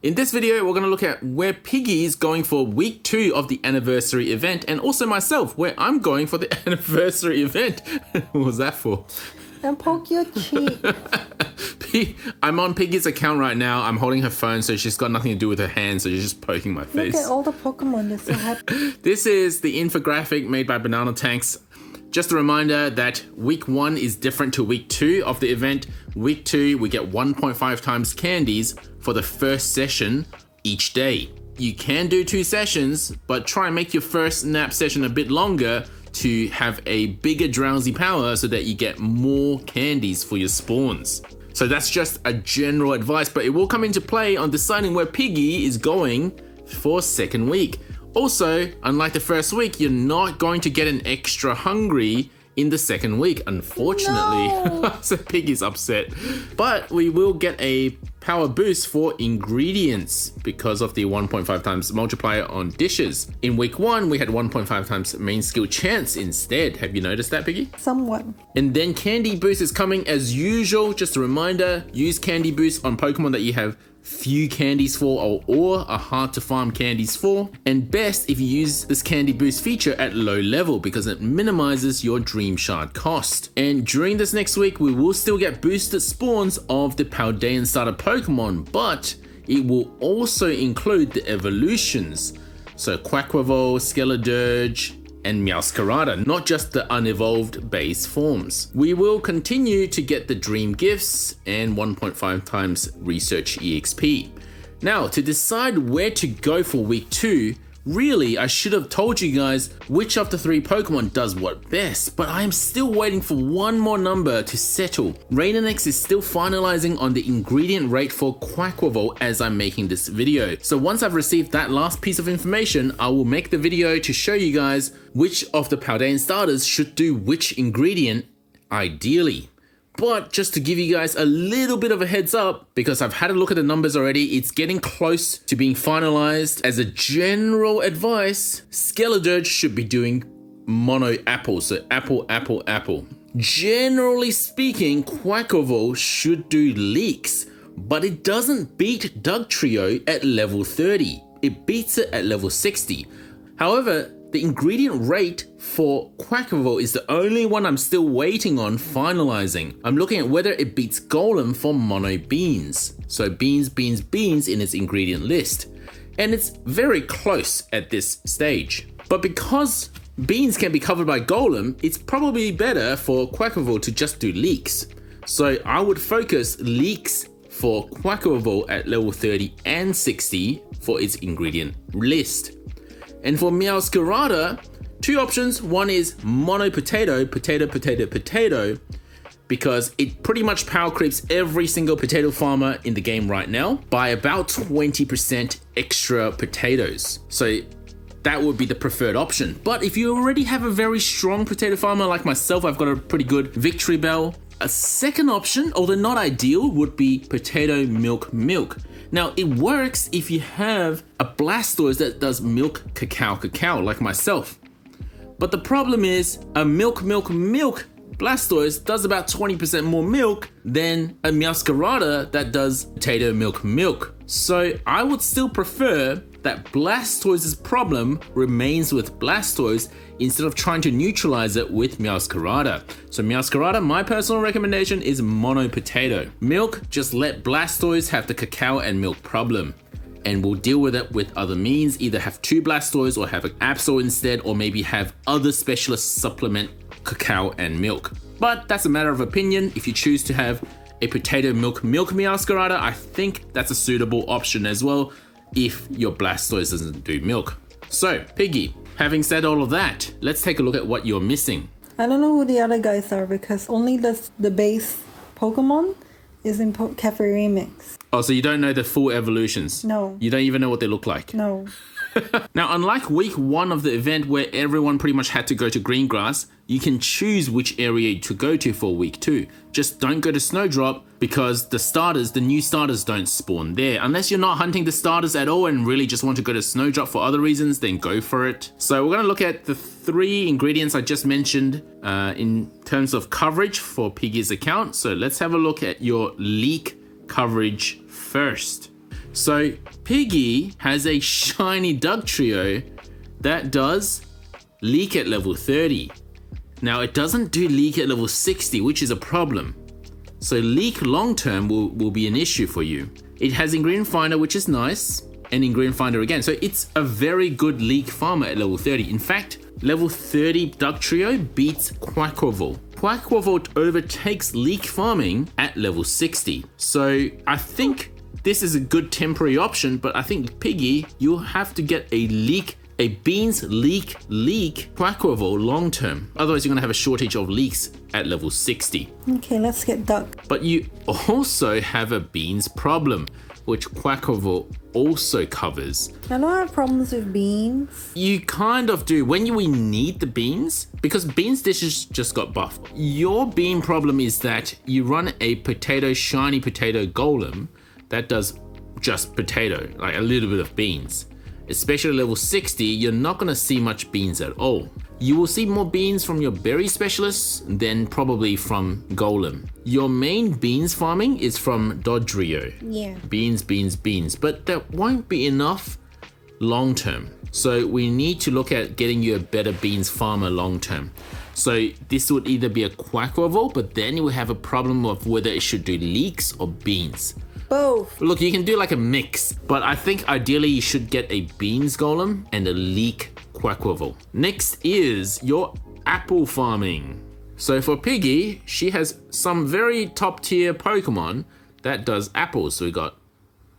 In this video, we're going to look at where Piggy is going for week 2 of the anniversary event, and also myself, where I'm going for the anniversary event. What was that for? And poke your cheek. I'm on Piggy's account right now. I'm holding her phone, so she's got nothing to do with her hands, so she's just poking my face. Look at all the Pokemon. They're so happy. This is the infographic made by Banana Tanks. Just a reminder that week 1 is different to week 2 of the event. Week 2, we get 1.5 times candies for the first session each day. You can do 2 sessions, but try and make your first nap session a bit longer to have a bigger drowsy power so that you get more candies for your spawns. So that's just a general advice, but it will come into play on deciding where Piggy is going for second week. Also, unlike the first week, you're not going to get an extra hungry in the second week, unfortunately. No. So Piggy's upset. But we will get a power boost for ingredients because of the 1.5 times multiplier on dishes. In week 1, we had 1.5 times main skill chance instead. Have you noticed that, Piggy? Somewhat. And then candy boost is coming as usual. Just a reminder, use candy boost on Pokemon that you have few candies for or are hard to farm candies for, and best if you use this candy boost feature at low level because it minimizes your dream shard cost. And during this next week, we will still get boosted spawns of the Paldean starter Pokemon, but it will also include the evolutions, so Quaquaval, Skeledirge, and Meowscarada, not just the unevolved base forms. We will continue to get the dream gifts and 1.5 times research EXP. Now, to decide where to go for week 2, really, I should have told you guys which of the 3 Pokemon does what best, but I am still waiting for one more number to settle. Rainanex is still finalizing on the ingredient rate for Quaquaval as I'm making this video. So once I've received that last piece of information, I will make the video to show you guys which of the Paldean starters should do which ingredient ideally. But just to give you guys a little bit of a heads up, because I've had a look at the numbers already, it's getting close to being finalized. As a general advice, Skeledirge should be doing mono apple, so apple, apple, apple. Generally speaking, Quaquaval should do leeks, but it doesn't beat Dugtrio at level 30. It beats it at level 60. However, the ingredient rate for Quaquaval is the only one I'm still waiting on finalizing. I'm looking at whether it beats Golem for mono beans. So beans, beans, beans in its ingredient list. And it's very close at this stage. But because beans can be covered by Golem, it's probably better for Quaquaval to just do leeks. So I would focus leeks for Quaquaval at level 30 and 60 for its ingredient list. And for Meowscarada, 2 options. One is mono potato, potato, potato, potato, because it pretty much power creeps every single potato farmer in the game right now by about 20% extra potatoes. So that would be the preferred option. But if you already have a very strong potato farmer like myself, I've got a pretty good victory bell. A second option, although not ideal, would be potato milk milk. Now, it works if you have a Blastoise that does milk cacao like myself. But the problem is a milk Blastoise does about 20% more milk than a Meowscarada that does potato milk. So I would still prefer that Blastoise's problem remains with Blastoise instead of trying to neutralize it with Meowscarada. So Meowscarada, my personal recommendation is mono potato. Milk, just let Blastoise have the cacao and milk problem. And we'll deal with it with other means, either have 2 Blastoise or have an Absol instead, or maybe have other specialists supplement cacao and milk. But that's a matter of opinion. If you choose to have a potato milk Meowscarada, I think that's a suitable option as well if your Blastoise doesn't do milk. So, Piggy, having said all of that, let's take a look at what you're missing. I don't know who the other guys are because only the base Pokemon is in Cafe Remix. Oh, so you don't know the full evolutions? No. You don't even know what they look like? No. Now, unlike week 1 of the event where everyone pretty much had to go to Greengrass, you can choose which area to go to for week 2. Just don't go to Snowdrop because the new starters don't spawn there. Unless you're not hunting the starters at all and really just want to go to Snowdrop for other reasons, then go for it. So we're going to look at the 3 ingredients I just mentioned in terms of coverage for Piggy's account. So let's have a look at your leak coverage first. So Piggy has a shiny duck trio that does leak at level 30. Now it doesn't do leak at level 60, which is a problem. So leak long term will be an issue for you. It has Ingredient Finder, which is nice, and Ingredient Finder again. So it's a very good leak farmer at level 30. In fact, level 30 duck trio beats Quackrovel. Quackrovel overtakes leak farming at level 60. So I think this is a good temporary option, but I think Piggy, you'll have to get a beans leak Quackrovel long term. Otherwise, you're gonna have a shortage of leaks at level 60. Okay, let's get duck. But you also have a beans problem, which Quackrovel also covers. I don't have problems with beans. You kind of do. When we need the beans, because beans dishes just got buffed. Your bean problem is that you run a shiny potato golem that does just potato, like a little bit of beans. Especially level 60, you're not going to see much beans at all. You will see more beans from your berry specialists than probably from golem. Your main beans farming is from Dodrio. Yeah. Beans, but that won't be enough long term. So we need to look at getting you a better beans farmer long term. So this would either be a Quackrovel, but then you will have a problem of whether it should do leeks or beans. Both. Look, you can do like a mix, but I think ideally you should get a beans golem and a leek Quackrovel. Next is your apple farming. So for Piggy, she has some very top tier Pokemon that does apples. So we got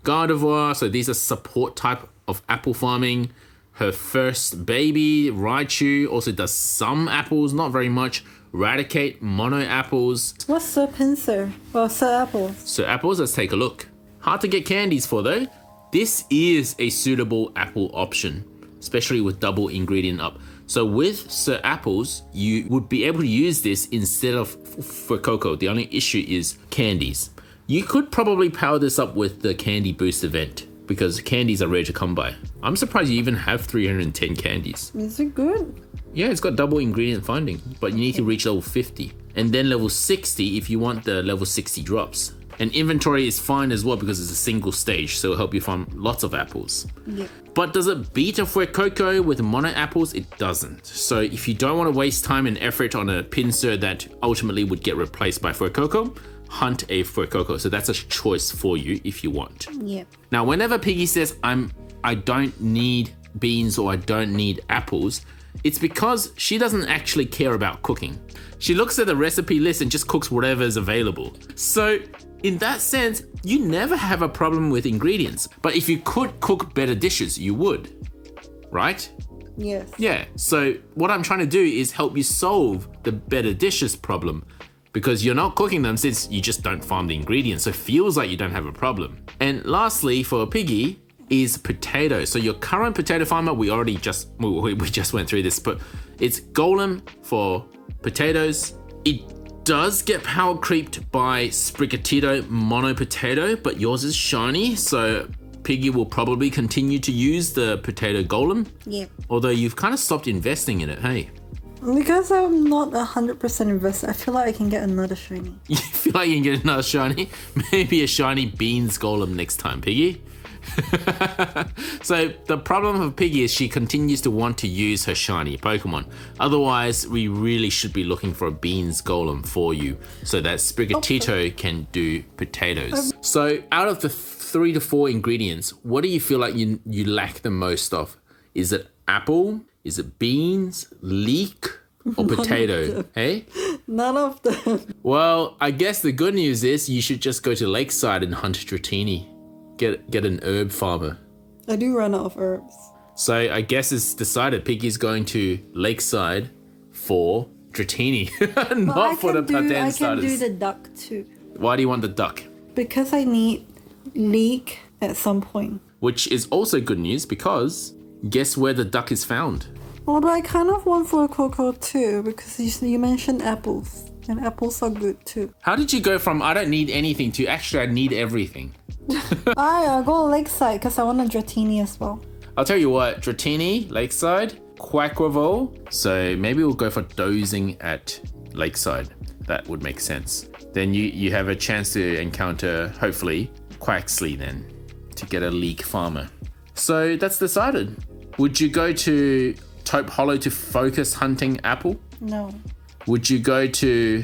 Gardevoir, so these are support type of apple farming. Her first baby, Raichu, also does some apples, not very much. Raticate, mono apples. What's Sir Pinsir? Or Sir Apples? So apples, let's take a look. Hard to get candies for though. This is a suitable apple option, especially with double ingredient up. So with Sir Apples, you would be able to use this instead of for Cocoa. The only issue is candies. You could probably power this up with the Candy Boost event because candies are rare to come by. I'm surprised you even have 310 candies. Is it good? Yeah, it's got double ingredient finding, but you need to reach level 50. And then level 60 if you want the level 60 drops. And inventory is fine as well because it's a single stage, so it'll help you find lots of apples. Yeah. But does it beat a Fuecoco with mono apples? It doesn't. So if you don't want to waste time and effort on a Pinsir that ultimately would get replaced by Fuecoco, hunt a Fuecoco. So that's a choice for you if you want. Yeah. Now, whenever Piggy says, I don't need beans or I don't need apples, it's because she doesn't actually care about cooking. She looks at the recipe list and just cooks whatever is available. So in that sense, you never have a problem with ingredients. But if you could cook better dishes, you would, right? Yes. Yeah, so what I'm trying to do is help you solve the better dishes problem because you're not cooking them since you just don't farm the ingredients. So it feels like you don't have a problem. And lastly, for Piggy, is potato. So your current potato farmer, we just went through this, but it's Golem for potatoes. It does get power creeped by Sprigatito Mono Potato, but yours is shiny, so Piggy will probably continue to use the potato Golem. Yeah. Although you've kind of stopped investing in it, hey? Because I'm not 100% invested, I feel like I can get another shiny. You feel like you can get another shiny? Maybe a shiny beans Golem next time, Piggy. So the problem of Piggy is she continues to want to use her shiny Pokemon. Otherwise, we really should be looking for a beans golem for you so that Sprigatito can do potatoes. So out of the 3 to 4 ingredients, what do you feel like you lack the most of? Is it apple? Is it beans, leek, or potato? Hey? None of them. Well, I guess the good news is you should just go to Lakeside and hunt Dratini. Get an herb farmer. I do run out of herbs. So I guess it's decided Piggy's going to Lakeside for Dratini, not for the Patan starters. I can do the duck too. Why do you want the duck? Because I need leek at some point. Which is also good news because guess where the duck is found? Although I kind of want for a cocoa too because you mentioned apples. And apples are good too. How did you go from I don't need anything to actually I need everything? I'll go Lakeside because I want a Dratini as well. I'll tell you what, Dratini, Lakeside, Quackrovel. So maybe we'll go for dozing at Lakeside. That would make sense. Then you have a chance to encounter, hopefully, Quaxley then to get a leek farmer. So that's decided. Would you go to Taupe Hollow to focus hunting apple? No. Would you go to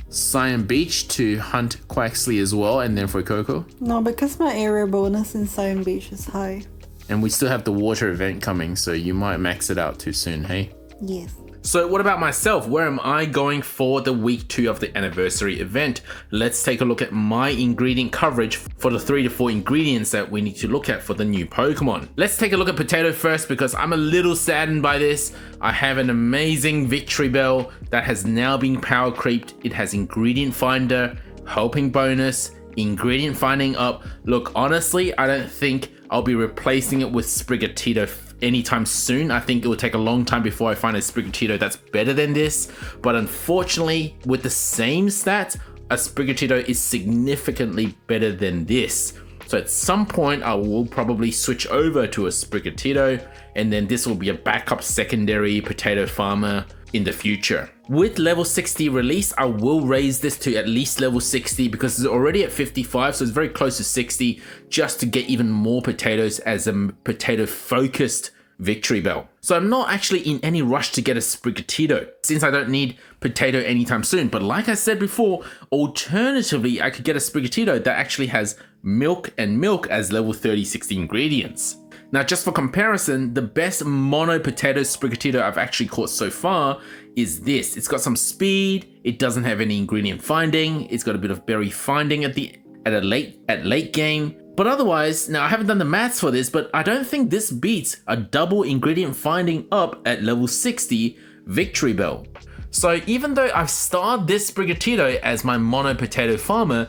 Cyan Beach to hunt Quaxley as well and then for Coco? No, because my area bonus in Cyan Beach is high. And we still have the water event coming, so you might max it out too soon, hey? Yes. So what about myself? Where am I going for the week 2 of the anniversary event? Let's take a look at my ingredient coverage for the 3 to 4 ingredients that we need to look at for the new Pokemon. Let's take a look at Potato first because I'm a little saddened by this. I have an amazing Victory Bell that has now been power creeped. It has ingredient finder, helping bonus, ingredient finding up. Look, honestly, I don't think I'll be replacing it with Sprigatito anytime soon. I think it will take a long time before I find a Sprigatito that's better than this. But unfortunately, with the same stats, a Sprigatito is significantly better than this. So at some point, I will probably switch over to a Sprigatito, and then this will be a backup secondary potato farmer in the future. With level 60 release, I will raise this to at least level 60 because it's already at 55, so it's very close to 60, just to get even more potatoes as a potato focused Victory Bell. So I'm not actually in any rush to get a Sprigatito since I don't need potato anytime soon. But like I said before, alternatively, I could get a Sprigatito that actually has milk and milk as level 30 60 ingredients. Now, just for comparison, the best mono potato Sprigatito I've actually caught so far is this. It's got some speed, it doesn't have any ingredient finding, it's got a bit of berry finding at late game. But otherwise, now I haven't done the maths for this, but I don't think this beats a double ingredient finding up at level 60 Victory Bell. So even though I've starred this Sprigatito as my mono potato farmer,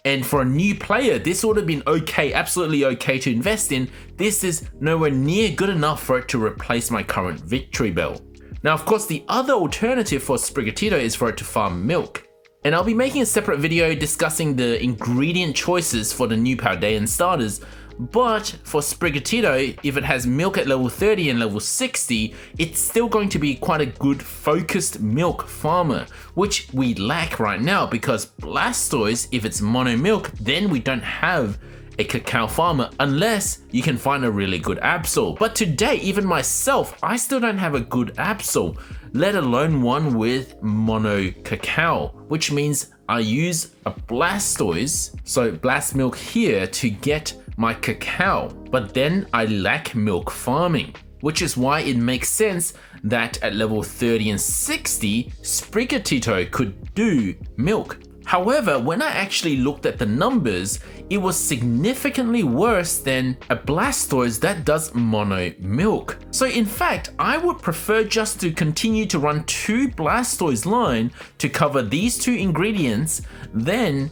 and for a new player, this would have been okay, absolutely okay to invest in, this is nowhere near good enough for it to replace my current Victory Bell. Now, of course, the other alternative for Sprigatito is for it to farm milk. And I'll be making a separate video discussing the ingredient choices for the new Paldean starters. But for Sprigatito, if it has milk at level 30 and level 60, it's still going to be quite a good focused milk farmer, which we lack right now because Blastoise, if it's mono milk, then we don't have a cacao farmer unless you can find a really good Absol. But today, even myself, I still don't have a good Absol, let alone one with mono cacao, which means I use a Blastoise, so Blast Milk here, to get my cacao, but then I lack milk farming, which is why it makes sense that at level 30 and 60, Sprigatito could do milk. However, when I actually looked at the numbers, it was significantly worse than a Blastoise that does mono milk. So in fact, I would prefer just to continue to run 2 Blastoise line to cover these 2 ingredients, then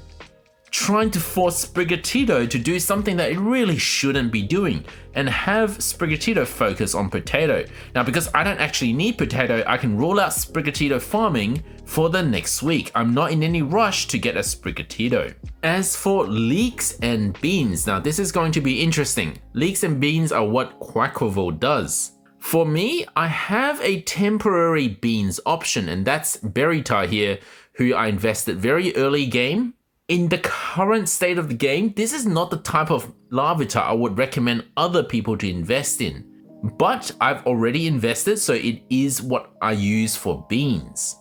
trying to force Sprigatito to do something that it really shouldn't be doing and have Sprigatito focus on potato. Now, because I don't actually need potato, I can rule out Sprigatito farming for the next week. I'm not in any rush to get a Sprigatito. As for leeks and beans, now this is going to be interesting. Leeks and beans are what Quaquaval does. For me, I have a temporary beans option, and that's Berrytar here, who I invested very early game. In the current state of the game, this is not the type of Larvitar I would recommend other people to invest in. But I've already invested, so it is what I use for beans.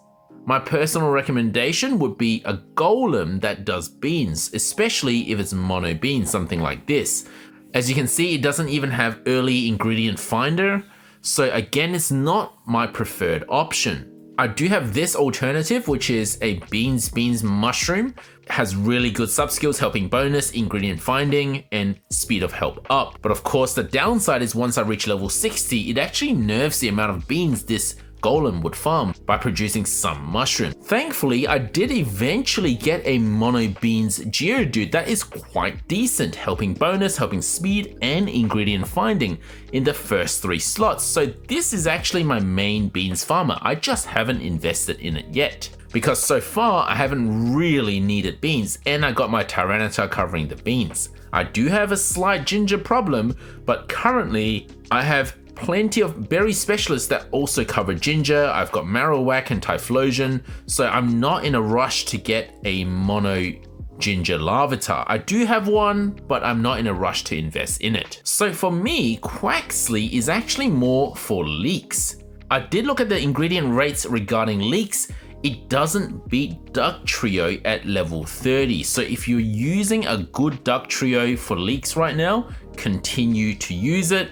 My personal recommendation would be a golem that does beans, especially if it's mono beans, something like this. As you can see, it doesn't even have early ingredient finder, so again, it's not my preferred option. I do have this alternative, which is a beans mushroom. It has really good sub skills, helping bonus, ingredient finding, and speed of help up. But of course, the downside is once I reach level 60, it actually nerfs the amount of beans this golem would farm by producing some mushroom. Thankfully, I did eventually get a mono beans Geodude that is quite decent, helping bonus, helping speed, and ingredient finding in the first 3 slots. So this is actually my main beans farmer. I just haven't invested in it yet, because so far I haven't really needed beans, and I got my Tyranitar covering the beans. I do have a slight ginger problem, but currently I have plenty of berry specialists that also cover ginger. I've got Marowak and Typhlosion, so I'm not in a rush to get a mono Ginger Larvitar. I do have one, but I'm not in a rush to invest in it. So for me, Quaxly is actually more for leeks. I did look at the ingredient rates regarding leeks. It doesn't beat Duck Trio at level 30. So if you're using a good Duck Trio for leeks right now, continue to use it.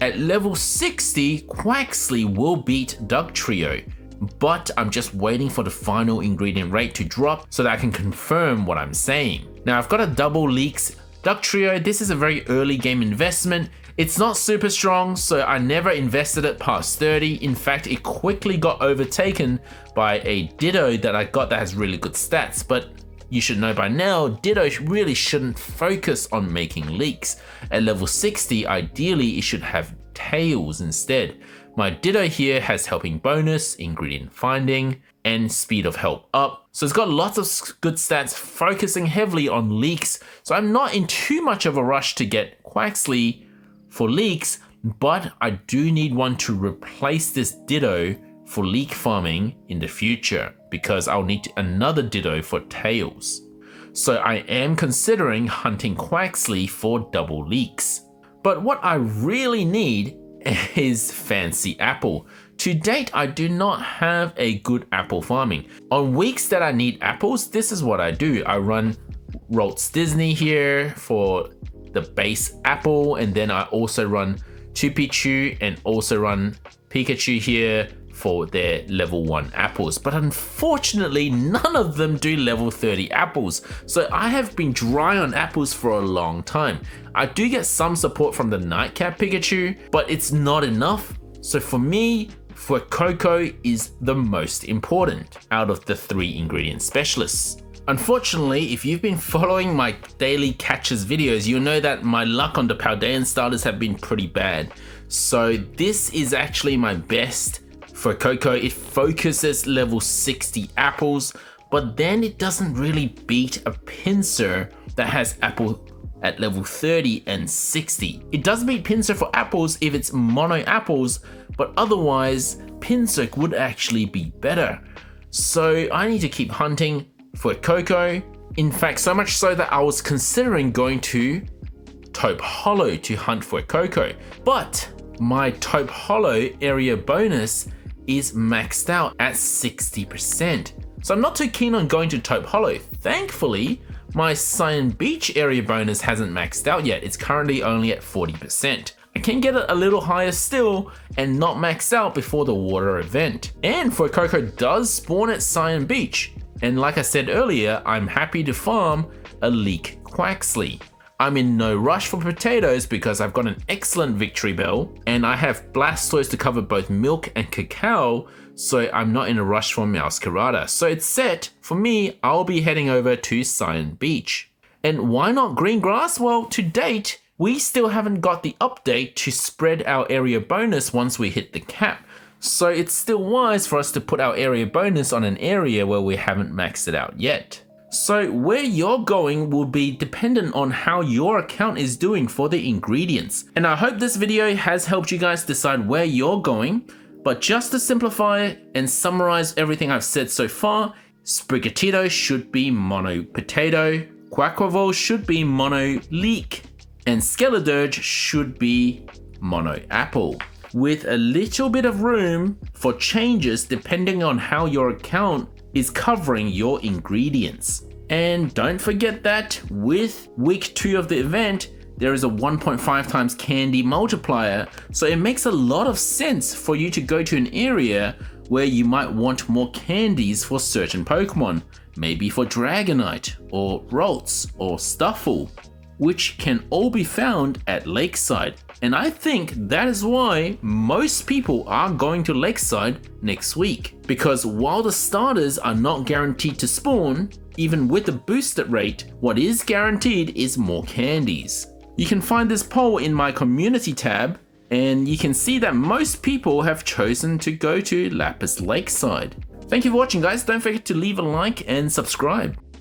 At level 60, Quaxly will beat Duck Trio, but I'm just waiting for the final ingredient rate to drop so that I can confirm what I'm saying. Now I've got a double leeks Duck Trio. This is a very early game investment. It's not super strong, so I never invested it past 30. In fact, it quickly got overtaken by a Ditto that I got that has really good stats, but you should know by now, Ditto really shouldn't focus on making leeks. At level 60, ideally it should have tails instead. My Ditto here has helping bonus, ingredient finding, and speed of help up. So it's got lots of good stats focusing heavily on leeks. So I'm not in too much of a rush to get Quaxly for leeks, but I do need one to replace this Ditto for leek farming in the future because I'll need another Ditto for tails. So I am considering hunting Quaxly for double leeks. But what I really need is Fancy Apple. To date, I do not have a good apple farming. On weeks that I need apples, this is what I do. I run Rolt's Disney here for the base apple, and then I also run Chupichu and also run Pikachu here for their level 1 apples. But unfortunately, none of them do level 30 apples. So I have been dry on apples for a long time. I do get some support from the Nightcap Pikachu, but it's not enough. So for me, Fuecoco is the most important out of the 3 ingredient specialists. Unfortunately, if you've been following my daily catches videos, you'll know that my luck on the Paldean starters have been pretty bad. So this is actually my best Fuecoco. It focuses level 60 apples, but then it doesn't really beat a Pinsir that has apple at level 30 and 60. It does beat Pinsir for apples if it's mono apples, but otherwise Pinsir would actually be better. So I need to keep hunting Fuecoco. In fact, so much so that I was considering going to Taupe Hollow to hunt Fuecoco, but my Taupe Hollow area bonus is maxed out at 60%. So I'm not too keen on going to Taupe Hollow. Thankfully, my Cyan Beach area bonus hasn't maxed out yet. It's currently only at 40%. I can get it a little higher still and not max out before the water event. And Fuecoco does spawn at Cyan Beach. And like I said earlier, I'm happy to farm a leek Quaxly. I'm in no rush for potatoes because I've got an excellent Victory Bell and I have Blastoise to cover both milk and cacao, so I'm not in a rush for Meowscarada. So it's set. For me, I'll be heading over to Cyan Beach. And why not green grass? Well, to date, we still haven't got the update to spread our area bonus once we hit the cap. So it's still wise for us to put our area bonus on an area where we haven't maxed it out yet. So where you're going will be dependent on how your account is doing for the ingredients. And I hope this video has helped you guys decide where you're going. But just to simplify and summarize everything I've said so far, Sprigatito should be mono potato, Quaquaval should be mono leek, and Skeledirge should be mono apple, with a little bit of room for changes depending on how your account is covering your ingredients. And don't forget that with week 2 of the event, there is a 1.5 times candy multiplier, so it makes a lot of sense for you to go to an area where you might want more candies for certain Pokemon, maybe for Dragonite or Ralts or Stuffle, which can all be found at Lakeside. And I think that is why most people are going to Lakeside next week, because while the starters are not guaranteed to spawn, even with the boosted rate, what is guaranteed is more candies. You can find this poll in my community tab, and you can see that most people have chosen to go to Lapis Lakeside. Thank you for watching, guys. Don't forget to leave a like and subscribe.